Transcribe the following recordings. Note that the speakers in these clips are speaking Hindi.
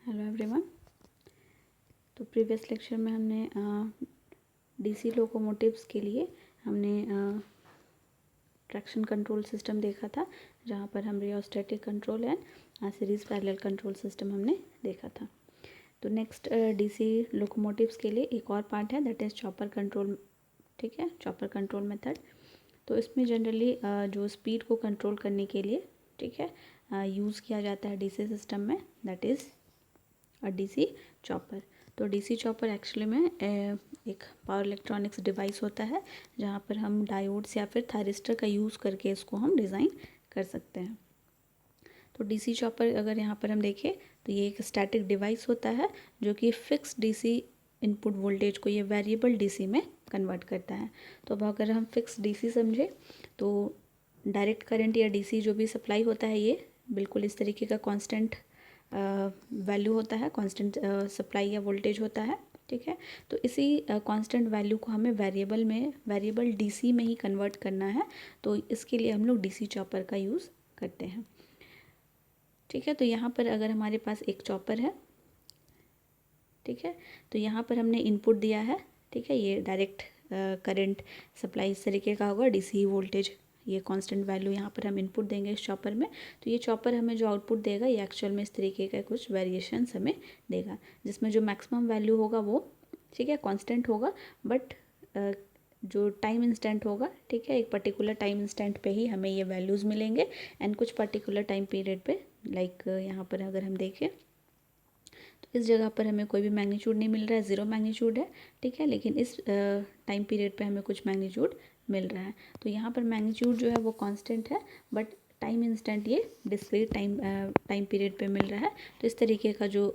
Hello everyone. तो प्रीवियस लेक्चर में हमने डीसी लोकोमोटिव्स के लिए हमने ट्रैक्शन कंट्रोल सिस्टम देखा था, जहाँ पर हम rheostatic control and series parallel control system हमने देखा था। तो नेक्स्ट डीसी लोकोमोटिव्स के लिए एक और पार्ट है, दैट इज़ चॉपर कंट्रोल। ठीक है, चॉपर कंट्रोल मेथड। तो इसमें जनरली जो स्पीड को कंट्रोल करने के लिए, ठीक है, यूज़ किया जाता है डीसी सिस्टम में, दैट इज़ डीसी चॉपर। तो डीसी चॉपर एक्चुअली में एक पावर इलेक्ट्रॉनिक्स डिवाइस होता है, जहाँ पर हम डायोड्स या फिर थायरिस्टर का यूज़ करके इसको हम डिज़ाइन कर सकते हैं। तो डीसी चॉपर अगर यहाँ पर हम देखें तो ये एक स्टैटिक डिवाइस होता है जो कि फिक्स डीसी इनपुट वोल्टेज को ये वेरिएबल डीसी में कन्वर्ट करता है। तो अब अगर हम फिक्स डीसी समझे तो डायरेक्ट करंट या डीसी जो भी सप्लाई होता है ये बिल्कुल इस तरीके का कांस्टेंट वैल्यू होता है, कांस्टेंट सप्लाई या वोल्टेज होता है। ठीक है, तो इसी कांस्टेंट वैल्यू को हमें वेरिएबल डीसी में ही कन्वर्ट करना है। तो इसके लिए हम लोग डीसी चॉपर का यूज़ करते हैं। ठीक है, तो यहाँ पर अगर हमारे पास एक चॉपर है, ठीक है, तो यहाँ पर हमने इनपुट दिया है। ठीक है, ये डायरेक्ट करंट सप्लाई इस तरीके का होगा, डीसी वोल्टेज ये कांस्टेंट वैल्यू यहाँ पर हम इनपुट देंगे इस चॉपर में। तो ये चॉपर हमें जो आउटपुट देगा ये एक्चुअल में इस तरीके का कुछ वेरिएशंस हमें देगा, जिसमें जो मैक्सिमम वैल्यू होगा वो, ठीक है, कांस्टेंट होगा, बट जो टाइम इंस्टेंट होगा, ठीक है, एक पर्टिकुलर टाइम इंस्टेंट पे ही हमें ये वैल्यूज़ मिलेंगे। एंड कुछ पर्टिकुलर टाइम पीरियड पे, लाइक यहाँ पर अगर हम देखें तो इस जगह पर हमें कोई भी मैग्नीट्यूड नहीं मिल रहा है, ज़ीरो मैग्नीट्यूड है। ठीक है, लेकिन इस टाइम पीरियड पे हमें कुछ मैग्नीट्यूड मिल रहा है। तो यहाँ पर मैग्नीट्यूड जो है वो कांस्टेंट है, बट टाइम इंस्टेंट ये डिस्क्रीट टाइम पीरियड पे मिल रहा है। तो इस तरीके का जो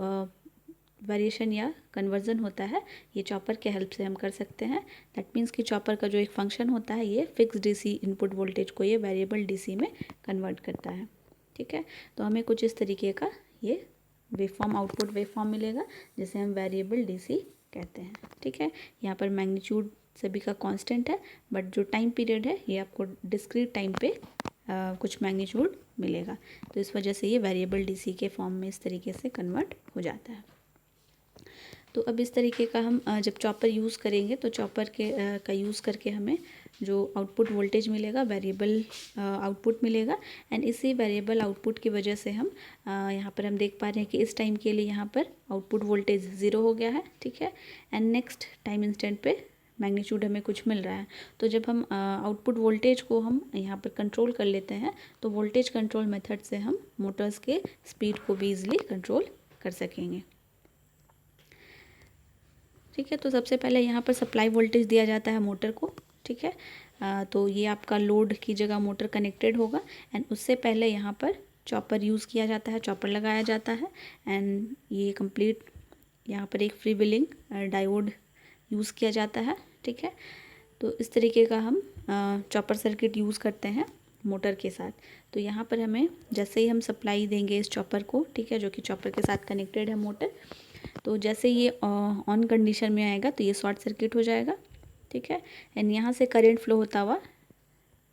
वेरिएशन या कन्वर्जन होता है ये चॉपर के हेल्प से हम कर सकते हैं। दैट मीन्स कि चॉपर का जो एक फंक्शन होता है ये फिक्स डीसी इनपुट वोल्टेज को ये वेरिएबल डीसी में कन्वर्ट करता है। ठीक है, तो हमें कुछ इस तरीके का ये वेवफॉर्म, आउटपुट वेवफॉर्म मिलेगा, जिसे हम वेरिएबल डीसी कहते हैं। ठीक है, यहाँ पर मैग्नीट्यूड सभी का कांस्टेंट है, बट जो टाइम पीरियड है ये आपको डिस्क्रीट टाइम पे कुछ मैग्नीट्यूड मिलेगा। तो इस वजह से ये वेरिएबल डीसी के फॉर्म में इस तरीके से कन्वर्ट हो जाता है। तो अब इस तरीके का हम जब चॉपर यूज़ करेंगे तो चॉपर का यूज़ करके हमें जो आउटपुट वोल्टेज मिलेगा वेरिएबल आउटपुट मिलेगा। एंड इसी वेरिएबल आउटपुट की वजह से हम यहाँ पर हम देख पा रहे हैं कि इस टाइम के लिए यहाँ पर आउटपुट वोल्टेज ज़ीरो हो गया है। ठीक है, एंड नेक्स्ट टाइम इंस्टेंट पे मैग्नीट्यूड हमें कुछ मिल रहा है। तो जब हम आउटपुट वोल्टेज को हम यहाँ पर कंट्रोल कर लेते हैं तो वोल्टेज कंट्रोल मेथड से हम मोटर्स के स्पीड को भी ईजिली कंट्रोल कर सकेंगे। ठीक है, तो सबसे पहले यहाँ पर सप्लाई वोल्टेज दिया जाता है मोटर को। ठीक है, तो ये आपका लोड की जगह मोटर कनेक्टेड होगा। एंड उससे पहले यहाँ पर चॉपर यूज़ किया जाता है, चॉपर लगाया जाता है। एंड ये कंप्लीट यहाँ पर एक फ्री व्हीलिंग डायोड यूज़ किया जाता है। ठीक है, तो इस तरीके का हम चॉपर सर्किट यूज़ करते हैं मोटर के साथ। तो यहाँ पर हमें जैसे ही हम सप्लाई देंगे इस चॉपर को, ठीक है, जो कि चॉपर के साथ कनेक्टेड है मोटर, तो जैसे ये ऑन कंडीशन में आएगा तो ये शॉर्ट सर्किट हो जाएगा। ठीक है, एंड यहाँ से करंट फ्लो होता हुआ,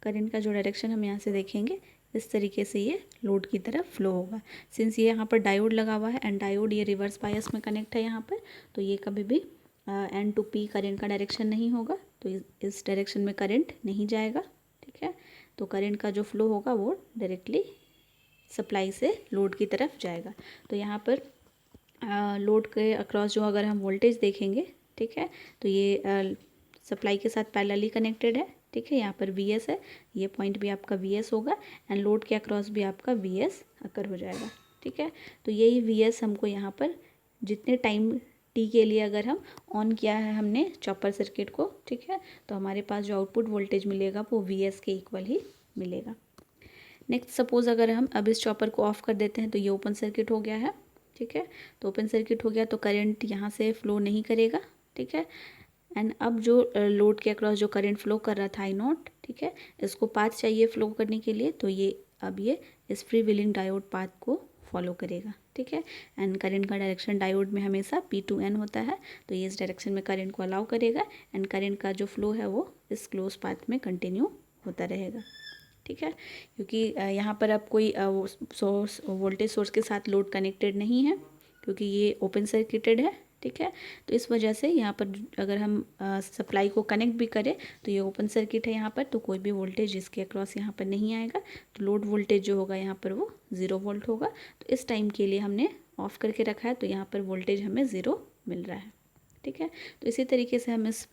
करंट का जो डायरेक्शन हम यहाँ से देखेंगे इस तरीके से ये लोड की तरफ फ्लो होगा। सिंस ये यहाँ पर डायोड लगा हुआ है एंड डायोड ये रिवर्स बायस में कनेक्ट है यहाँ पर, तो ये कभी भी एन टू पी करंट का डायरेक्शन नहीं होगा, तो इस डायरेक्शन में करंट नहीं जाएगा। ठीक है, तो करंट का जो फ्लो होगा वो डायरेक्टली सप्लाई से लोड की तरफ जाएगा। तो यहाँ पर लोड के अक्रॉस जो अगर हम वोल्टेज देखेंगे, ठीक है, तो ये सप्लाई के साथ पैरेलली कनेक्टेड है। ठीक है, यहाँ पर Vs है, ये पॉइंट भी आपका Vs होगा एंड लोड के अक्रॉस भी आपका Vs अकर हो जाएगा। ठीक है, तो यही Vs हमको यहाँ पर जितने टाइम t के लिए अगर हम ऑन किया है हमने चॉपर सर्किट को, ठीक है, तो हमारे पास जो आउटपुट वोल्टेज मिलेगा वो Vs के इक्वल ही मिलेगा। नेक्स्ट सपोज़ अगर हम अब इस चॉपर को ऑफ कर देते हैं तो ये ओपन सर्किट हो गया है। ठीक है, तो ओपन सर्किट हो गया तो करंट यहाँ से फ्लो नहीं करेगा। ठीक है, एंड अब जो लोड के अक्रॉस जो करंट फ्लो कर रहा था आई नॉट, ठीक है, इसको पाथ चाहिए फ्लो करने के लिए, तो ये अब ये इस फ्री व्हीलिंग डायोड पाथ को फॉलो करेगा। ठीक है, एंड करंट का डायरेक्शन डायोड में हमेशा P2N होता है, तो ये इस डायरेक्शन में करंट को अलाउ करेगा एंड करंट का जो फ्लो है वो इस क्लोज पाथ में कंटिन्यू होता रहेगा। ठीक है, क्योंकि यहाँ पर अब कोई सोर्स वोल्टेज सोर्स के साथ लोड कनेक्टेड नहीं है, क्योंकि ये ओपन सर्किटेड है, ठीक है। तो इस वजह से यहाँ पर अगर हम सप्लाई को कनेक्ट भी करें तो ये ओपन सर्किट है यहाँ पर, तो कोई भी वोल्टेज इसके अक्रॉस यहाँ पर नहीं आएगा। तो लोड वोल्टेज जो होगा यहाँ पर वो 0 वोल्ट होगा। तो इस टाइम के लिए हमने ऑफ़ करके रखा है, तो यहाँ पर वोल्टेज हमें 0 मिल रहा है, ठीक है। तो इसी तरीके से हम इस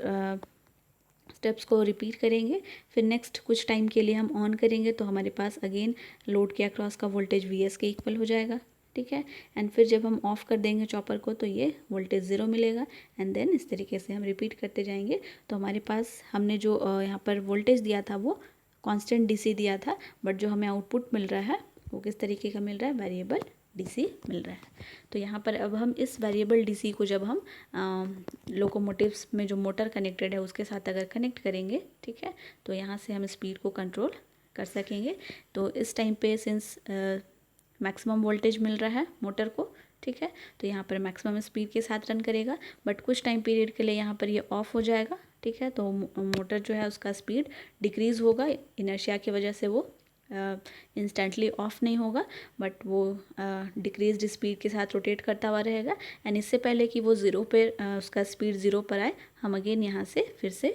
स्टेप्स को रिपीट करेंगे। फिर नेक्स्ट कुछ टाइम के लिए हम ऑन करेंगे तो हमारे पास अगेन लोड के अक्रॉस का वोल्टेज Vs के इक्वल हो जाएगा, ठीक है। एंड फिर जब हम ऑफ़ कर देंगे चॉपर को तो ये वोल्टेज 0 मिलेगा। एंड देन इस तरीके से हम रिपीट करते जाएंगे। तो हमारे पास हमने जो यहाँ पर वोल्टेज दिया था वो कांस्टेंट DC दिया था, बट जो हमें आउटपुट मिल रहा है वो किस तरीके का मिल रहा है, वेरिएबल DC मिल रहा है। तो यहाँ पर अब हम इस वेरिएबल DC को जब हम लोकोमोटिव्स में जो मोटर कनेक्टेड है उसके साथ अगर कनेक्ट करेंगे, ठीक है, तो यहाँ से हम स्पीड को कंट्रोल कर सकेंगे। तो इस टाइम पे सिंस मैक्सिमम वोल्टेज मिल रहा है मोटर को, ठीक है, तो यहाँ पर मैक्सिमम स्पीड के साथ रन करेगा। बट कुछ टाइम पीरियड के लिए यहाँ पर ये ऑफ हो जाएगा, ठीक है। तो मोटर जो है उसका स्पीड डिक्रीज़ होगा, इनर्शिया की वजह से वो इंस्टेंटली ऑफ नहीं होगा, बट वो डिक्रीज्ड स्पीड के साथ रोटेट करता हुआ रहेगा। एंड इससे पहले कि वो 0 पे उसका स्पीड 0 पर आए, हम अगेन यहाँ से फिर से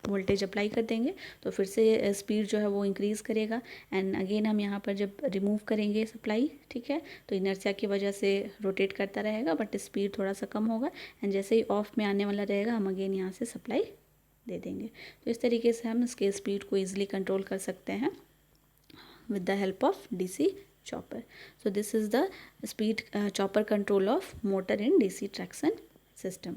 वोल्टेज अप्लाई कर देंगे, तो फिर से स्पीड जो है वो इंक्रीज़ करेगा। एंड अगेन हम यहाँ पर जब रिमूव करेंगे सप्लाई, ठीक है, तो इनर्शिया की वजह से रोटेट करता रहेगा, बट स्पीड थोड़ा सा कम होगा। एंड जैसे ही ऑफ में आने वाला रहेगा हम अगेन यहाँ से सप्लाई दे देंगे। तो इस तरीके से हम इसके स्पीड को ईजिली कंट्रोल कर सकते हैं with the help of DC chopper. So this is the speed chopper control of motor in DC traction system.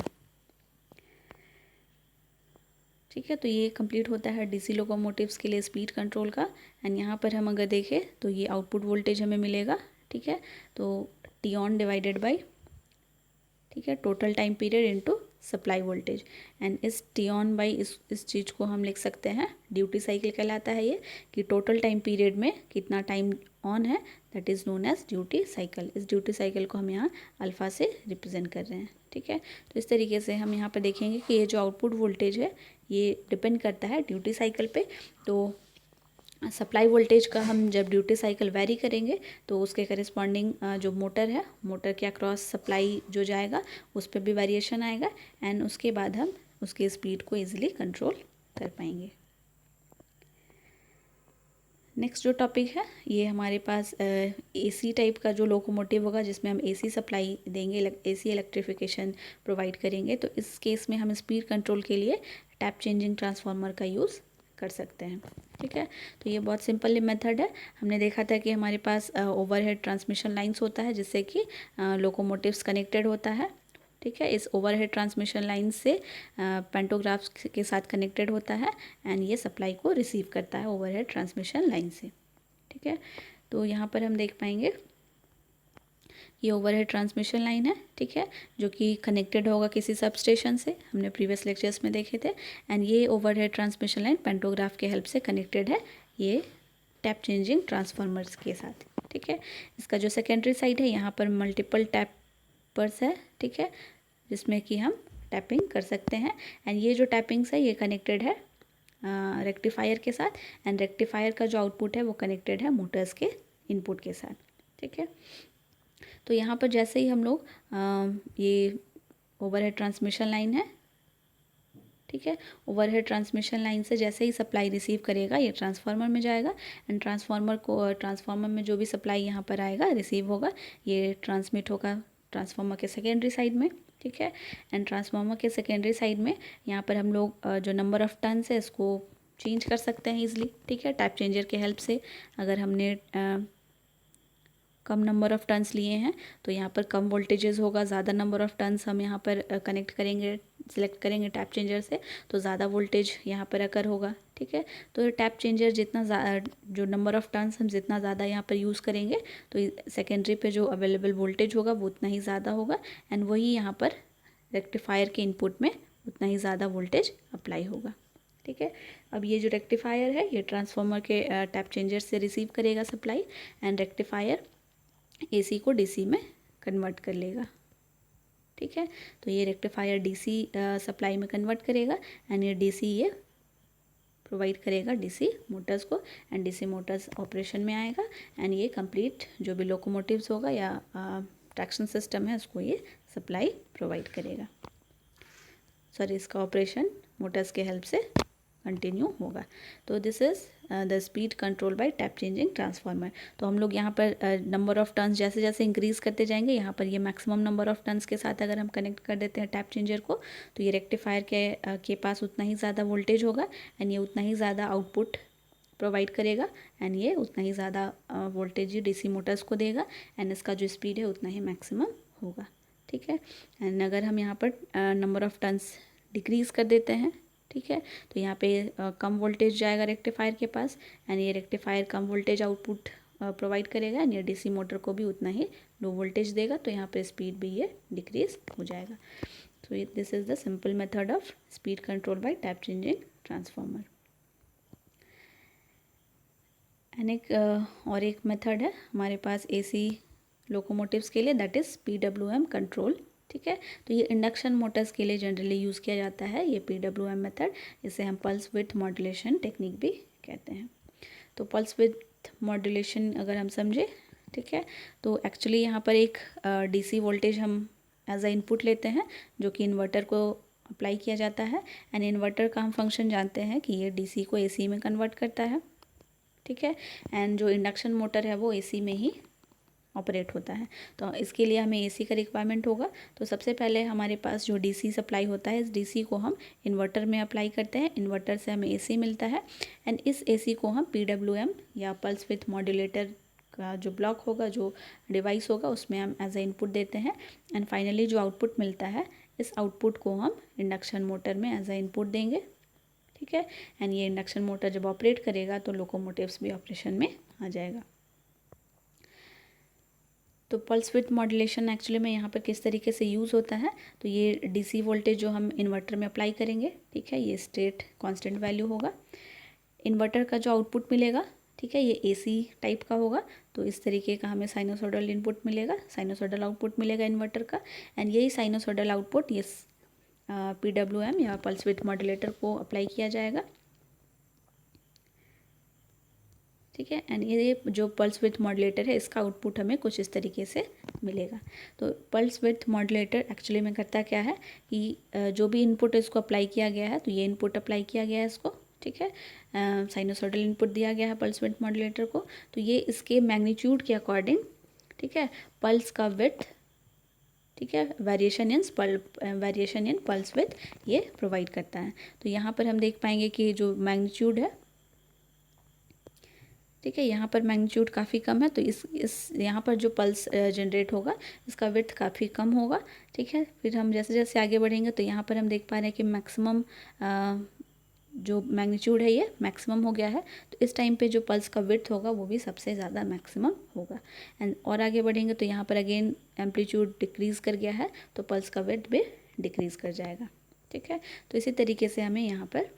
ठीक है, तो ये कंप्लीट होता है DC लोकोमोटिव्स के लिए स्पीड कंट्रोल का। एंड यहाँ पर हम अगर देखें तो ये आउटपुट वोल्टेज हमें मिलेगा, ठीक है। तो T on डिवाइडेड बाई, ठीक है, total time period into supply voltage. And इस टी ऑन बाई इस चीज़ को हम लिख सकते हैं ड्यूटी साइकिल कहलाता है ये, कि टोटल टाइम पीरियड में कितना टाइम ऑन है, that is known as duty cycle. इस ड्यूटी साइकिल को हम यहाँ अल्फ़ा से रिप्रेजेंट कर रहे हैं, ठीक है। तो इस तरीके से हम यहाँ पर देखेंगे कि ये जो आउटपुट वोल्टेज है ये डिपेंड करता है ड्यूटी साइकिल पे। तो सप्लाई वोल्टेज का हम जब ड्यूटी साइकिल वेरी करेंगे तो उसके करिस्पॉन्डिंग जो मोटर है, मोटर के अक्रॉस सप्लाई जो जाएगा उस पर भी वेरिएशन आएगा। एंड उसके बाद हम उसकी स्पीड को ईजिली कंट्रोल कर पाएंगे। नेक्स्ट जो टॉपिक है ये हमारे पास AC टाइप का जो लोकोमोटिव होगा, जिसमें हम AC सप्लाई देंगे, AC इलेक्ट्रिफिकेशन प्रोवाइड करेंगे। तो इस केस में हम स्पीड कंट्रोल के लिए टैप चेंजिंग ट्रांसफार्मर का यूज़ कर सकते हैं, ठीक है। तो ये बहुत सिंपल मेथड है। हमने देखा था कि हमारे पास ओवरहेड ट्रांसमिशन लाइंस होता है जिससे कि लोकोमोटिव्स कनेक्टेड होता है, ठीक है। इस ओवरहेड ट्रांसमिशन लाइन से पेंटोग्राफ्स के साथ कनेक्टेड होता है एंड ये सप्लाई को रिसीव करता है ओवरहेड ट्रांसमिशन लाइन से, ठीक है। तो यहाँ पर हम देख पाएंगे ये ओवरहेड ट्रांसमिशन लाइन है, ठीक है, जो कि कनेक्टेड होगा किसी सब स्टेशन से, हमने प्रीवियस लेक्चर्स में देखे थे। एंड ये ओवरहेड ट्रांसमिशन लाइन पेंटोग्राफ के हेल्प से कनेक्टेड है ये टैप चेंजिंग ट्रांसफार्मर्स के साथ, ठीक है। इसका जो सेकेंडरी साइड है यहाँ पर मल्टीपल टैपर्स है, ठीक है, जिसमें कि हम टैपिंग कर सकते हैं। एंड ये जो टैपिंग्स है ये कनेक्टेड है रेक्टिफायर के साथ। एंड रेक्टिफायर का जो आउटपुट है वो कनेक्टेड है मोटर्स के इनपुट के साथ, ठीक है। तो यहाँ पर जैसे ही हम लोग ये ओवरहेड ट्रांसमिशन लाइन है, ठीक है, ओवरहेड ट्रांसमिशन लाइन से जैसे ही सप्लाई रिसीव करेगा ये ट्रांसफार्मर में जाएगा। एंड ट्रांसफार्मर में जो भी सप्लाई यहाँ पर आएगा रिसीव होगा, ये ट्रांसमिट होगा ट्रांसफार्मर के सेकेंडरी साइड में, ठीक है। एंड ट्रांसफार्मर के सेकेंडरी साइड में यहाँ पर हम लोग जो नंबर ऑफ़ टर्न्स है इसको चेंज कर सकते हैं ईजिली, ठीक है, टैप चेंजर के हेल्प से। अगर हमने कम नंबर ऑफ़ टर्न्स लिए हैं तो यहाँ पर कम वोल्टेजेस होगा, ज़्यादा नंबर ऑफ़ टर्न्स हम यहाँ पर कनेक्ट करेंगे, सिलेक्ट करेंगे टैप चेंजर से तो ज़्यादा वोल्टेज यहाँ पर अकर होगा, ठीक है। तो टैप चेंजर जितना जो नंबर ऑफ़ टर्न्स हम जितना ज़्यादा यहाँ पर यूज़ करेंगे तो सेकेंडरी पे जो अवेलेबल वोल्टेज होगा वो उतना ही ज़्यादा होगा। एंड वही यहाँ पर रेक्टिफायर के इनपुट में उतना ही ज़्यादा वोल्टेज अप्लाई होगा, ठीक है। अब ये जो रेक्टिफायर है ये ट्रांसफार्मर के टैप चेंजर से रिसीव करेगा सप्लाई एंड रेक्टिफायर AC को DC में कन्वर्ट कर लेगा, ठीक है। तो ये रेक्टिफायर DC सप्लाई में कन्वर्ट करेगा एंड ये DC ये प्रोवाइड करेगा DC मोटर्स को। एंड DC मोटर्स ऑपरेशन में आएगा एंड ये कंप्लीट जो भी लोकोमोटिव्स होगा या ट्रैक्शन सिस्टम है उसको ये सप्लाई प्रोवाइड करेगा। सॉरी, इसका ऑपरेशन मोटर्स के हेल्प से कंटिन्यू होगा। तो this is the speed control by tap changing transformer. तो हम लोग यहाँ पर नंबर ऑफ़ टर्न्स जैसे जैसे इंक्रीज़ करते जाएंगे, यहाँ पर ये मैक्सिमम नंबर ऑफ़ टर्न्स के साथ अगर हम कनेक्ट कर देते हैं टैप चेंजर को, तो ये रेक्टिफायर के पास उतना ही ज़्यादा वोल्टेज होगा एंड ये उतना ही ज़्यादा आउटपुट प्रोवाइड करेगा एंड ये उतना ही ज़्यादा वोल्टेज डीसी मोटर्स को देगा एंड इसका जो स्पीड है उतना ही मैक्सिमम होगा। ठीक है, एंड अगर हम यहाँ पर नंबर ऑफ़ टर्न्स डिक्रीज़ कर देते हैं, ठीक है, तो यहाँ पे कम वोल्टेज जाएगा रेक्टिफायर के पास एंड ये रेक्टिफायर कम वोल्टेज आउटपुट प्रोवाइड करेगा एंड ये डीसी मोटर को भी उतना ही लो वोल्टेज देगा, तो यहाँ पे स्पीड भी ये डिक्रीज़ हो जाएगा। So this is the simple method of speed control by tap changing transformer. And और एक मेथड है हमारे पास एसी लोकोमोटिव्स के लिए, दैट इज़ PWM कंट्रोल। ठीक है, तो ये इंडक्शन मोटर्स के लिए जनरली यूज़ किया जाता है ये PWM मेथड, इसे हम पल्स विड्थ मॉड्यूलेशन टेक्निक भी कहते हैं। तो पल्स विड्थ मॉड्यूलेशन अगर हम समझे, ठीक है, तो एक्चुअली यहाँ पर एक DC वोल्टेज हम एज अ इनपुट लेते हैं जो कि इन्वर्टर को अप्लाई किया जाता है एंड इन्वर्टर का हम फंक्शन जानते हैं कि ये DC को AC में कन्वर्ट करता है। ठीक है, एंड जो इंडक्शन मोटर है वो AC में ही ऑपरेट होता है। तो इसके लिए हमें AC का रिक्वायरमेंट होगा। तो सबसे पहले हमारे पास जो DC सप्लाई होता है, इस DC को हम इन्वर्टर में अप्लाई करते हैं, इन्वर्टर से हमें AC मिलता है एंड इस AC को हम PWM या पल्स विड्थ मॉड्यूलेटर का जो ब्लॉक होगा, जो डिवाइस होगा, उसमें हम एज ए इनपुट देते हैं एंड फाइनली जो आउटपुट मिलता है, इस आउटपुट को हम इंडक्शन मोटर में एज ए इनपुट देंगे। ठीक है, एंड ये इंडक्शन मोटर जब ऑपरेट करेगा तो लोकोमोटिव्स भी ऑपरेशन में आ जाएगा। तो पल्स विड्थ मॉड्यूलेशन एक्चुअली में यहाँ पर किस तरीके से यूज़ होता है, तो ये DC वोल्टेज जो हम इन्वर्टर में अप्लाई करेंगे, ठीक है, ये स्टेट कांस्टेंट वैल्यू होगा। इन्वर्टर का जो आउटपुट मिलेगा, ठीक है, ये AC टाइप का होगा, तो इस तरीके का हमें साइनोसॉइडल इनपुट मिलेगा, साइनोसॉइडल आउटपुट मिलेगा इन्वर्टर का एंड यही साइनोसॉइडल आउटपुट ये PWM या पल्स विड्थ मॉड्यूलेटर को अप्लाई किया जाएगा। ठीक है, एंड ये जो पल्स विड्थ मॉड्यूलेटर है इसका आउटपुट हमें कुछ इस तरीके से मिलेगा। तो पल्स विड्थ मॉड्यूलेटर एक्चुअली में करता क्या है कि जो भी इनपुट इसको अप्लाई किया गया है, तो ये इनपुट अप्लाई किया गया है इसको, ठीक है, साइनोसॉइडल इनपुट दिया गया है पल्स विड्थ मॉड्यूलेटर को, तो ये इसके मैग्नीट्यूड के अकॉर्डिंग, ठीक है, पल्स का विड्थ, ठीक है, वेरिएशन इन पल्स विड्थ ये प्रोवाइड करता है। तो यहाँ पर हम देख पाएंगे कि जो मैग्नीट्यूड है, ठीक है, यहाँ पर मैग्नीट्यूड काफ़ी कम है, तो इस यहाँ पर जो पल्स जनरेट होगा इसका विड्थ काफ़ी कम होगा। ठीक है, फिर हम जैसे जैसे आगे बढ़ेंगे तो यहाँ पर हम देख पा रहे हैं कि मैक्सिमम जो मैग्नीट्यूड है ये मैक्सिमम हो गया है, तो इस टाइम पे जो पल्स का विड्थ होगा वो भी सबसे ज़्यादा मैक्सिमम होगा। एंड और आगे बढ़ेंगे तो यहाँ पर अगेन एम्पलीट्यूड डिक्रीज़ कर गया है, तो पल्स का विड्थ भी डिक्रीज़ कर जाएगा। ठीक है, तो इसी तरीके से हमें यहाँ पर,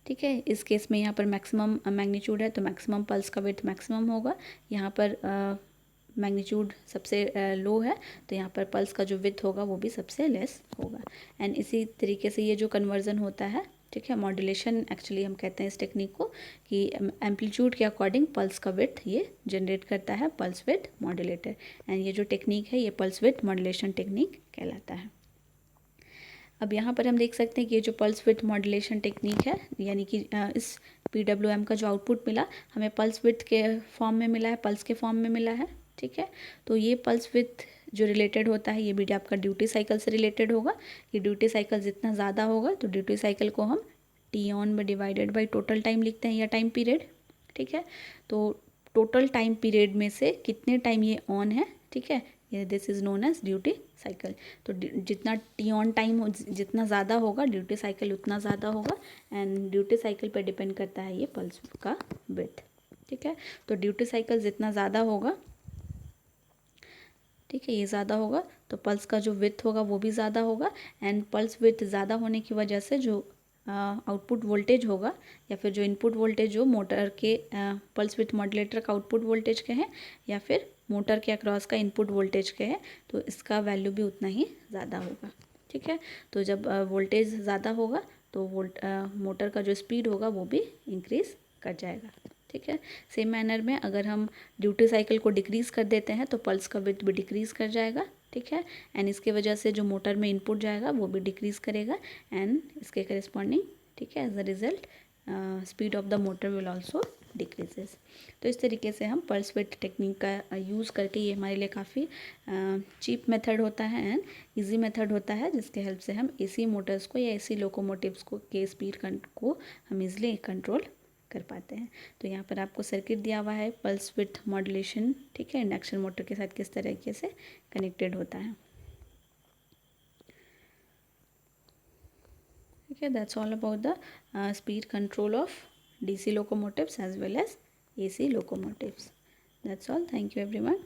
ठीक है, इस केस में यहाँ पर मैक्सिमम मैग्नीट्यूड है तो मैक्सिमम पल्स का विड्थ मैक्सिमम होगा, यहाँ पर मैग्नीट्यूड सबसे लो है तो यहाँ पर पल्स का जो विड्थ होगा वो भी सबसे लेस होगा। एंड इसी तरीके से ये जो कन्वर्जन होता है, ठीक है, मॉड्यूलेशन एक्चुअली हम कहते हैं इस टेक्निक को कि एम्पलीट्यूड के अकॉर्डिंग पल्स का विड्थ ये जनरेट करता है पल्स विड्थ मॉड्यूलेटर एंड ये जो टेक्निक है ये पल्स विड्थ मॉड्यूलेशन टेक्निक कहलाता है। अब यहाँ पर हम देख सकते हैं कि ये जो पल्स विड्थ मॉड्यूलेशन टेक्निक है, यानी कि इस PWM का जो आउटपुट मिला हमें पल्स विड्थ के फॉर्म में मिला है, पल्स के फॉर्म में मिला है। ठीक है, तो ये पल्स विड्थ जो रिलेटेड होता है ये भी आपका ड्यूटी साइकिल से रिलेटेड होगा कि ड्यूटी साइकिल जितना ज़्यादा होगा तो ड्यूटी साइकिल को हम T ऑन में डिवाइडेड बाई टोटल टाइम लिखते हैं या टाइम पीरियड। ठीक है, तो टोटल टाइम पीरियड में से कितने टाइम ये ऑन है, ठीक है, ये this is known as duty cycle. तो जितना T ऑन टाइम जितना ज़्यादा होगा ड्यूटी साइकिल उतना ज़्यादा होगा एंड ड्यूटी साइकिल पे डिपेंड करता है ये पल्स का विड्थ। ठीक है, तो ड्यूटी साइकिल जितना ज़्यादा होगा, ठीक है, ये ज़्यादा होगा तो पल्स का जो विड्थ होगा वो भी ज़्यादा होगा एंड पल्स विड्थ ज़्यादा होने की वजह से जो आउटपुट वोल्टेज होगा या फिर जो इनपुट वोल्टेज जो मोटर के पल्स विड्थ मॉड्यूलेटर का आउटपुट वोल्टेज के हैं या फिर मोटर के अक्रॉस का इनपुट वोल्टेज के हैं, तो इसका वैल्यू भी उतना ही ज़्यादा होगा। ठीक है, तो जब वोल्टेज ज़्यादा होगा तो मोटर का जो स्पीड होगा वो भी इंक्रीज़ कर जाएगा। ठीक है। सेम मैनर में अगर हम ड्यूटी साइकिल को डिक्रीज़ कर देते हैं तो पल्स का विड्थ भी डिक्रीज़ कर जाएगा, ठीक है। एंड इसके वजह से जो मोटर में इनपुट जाएगा वो भी डिक्रीज़ करेगा एंड इसके करिस्पॉन्डिंग, ठीक है, as a result speed of the motor will also decreases. तो इस तरीके से हम पल्स विड्थ टेक्निक का यूज़ करके, ये हमारे लिए काफ़ी चीप मेथड होता है एंड इजी मेथड होता है, जिसके हेल्प से हम एसी मोटर्स को या एसी लोकोमोटिव्स को के स्पीड को हम इजीली कंट्रोल कर पाते हैं। तो यहाँ पर आपको सर्किट दिया हुआ है, पल्स विड्थ मॉड्यूलेशन, ठीक है, इंडक्शन मोटर के साथ किस तरीके से कनेक्टेड होता है। Okay, that's all about the speed control of DC locomotives as well as AC locomotives. That's all. Thank you everyone.